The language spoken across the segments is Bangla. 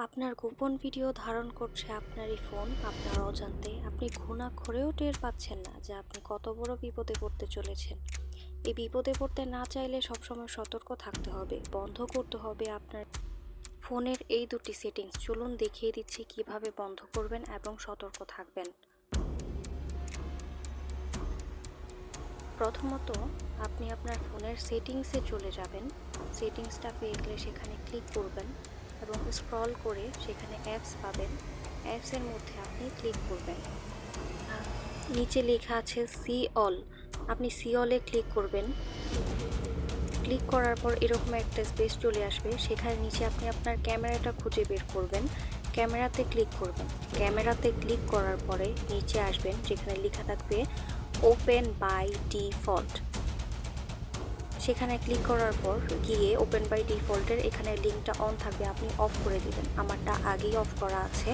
আপনার গোপন ভিডিও ধারণ করছে আপনারই ফোন আপনার অজান্তে। আপনি ঘুণাক্ষরেও টের পাচ্ছেন না যে আপনি কত বড় বিপদে পড়তে চলেছেন। এই বিপদে পড়তে না চাইলে সবসময় সতর্ক থাকতে হবে। বন্ধ করতে হবে আপনার ফোনের এই দুটি সেটিংস। চলুন দেখিয়ে দিচ্ছি কিভাবে বন্ধ করবেন এবং সতর্ক থাকবেন। প্রথমত আপনি আপনার ফোনের সেটিংসে চলে যাবেন। সেটিংসটা পেয়ে গেলে সেখানে ক্লিক করবেন এবং স্ক্রল করে সেখানে অ্যাপস পাবেন। অ্যাপসের মধ্যে আপনি ক্লিক করবেন। নিচে লেখা আছে সি অল, আপনি সি অলে ক্লিক করবেন। ক্লিক করার পর এরকম একটা স্পেস চলে আসবে, সেখানে নিচে আপনি আপনার ক্যামেরাটা খুঁজে বের করবেন। ক্যামেরাতে ক্লিক করবেন। ক্যামেরাতে ক্লিক করার পরে নিচে আসবেন, যেখানে লেখা থাকবে ওপেন বাই ডিফল্ট। সেখানে ক্লিক করার পর গিয়ে ওপেন বাই ডিফল্টের এখানে লিঙ্কটা অন থাকবে, আপনি অফ করে দিবেন। আমারটা আগেই অফ করা আছে।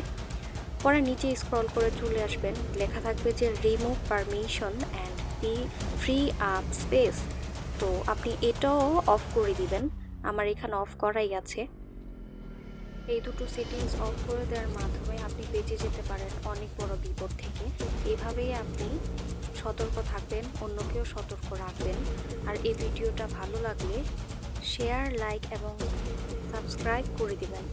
পরে নিচে স্ক্রল করে চলে আসবেন, লেখা থাকবে যে remove permission and free up space. তো আপনি এটাও অফ করে দিবেন। আমার এখানে অফ করাই আছে। এই দুটো সেটিংস অফ করে দেওয়ার মাধ্যমে আপনি বেঁচে যেতে পারেন অনেক বড় বিপদ থেকে। এভাবেই আপনি সতর্ক থাকবেন, অন্যকেও সতর্ক রাখবেন। আর এই ভিডিওটা ভালো লাগলে শেয়ার, লাইক এবং সাবস্ক্রাইব করে দিবেন।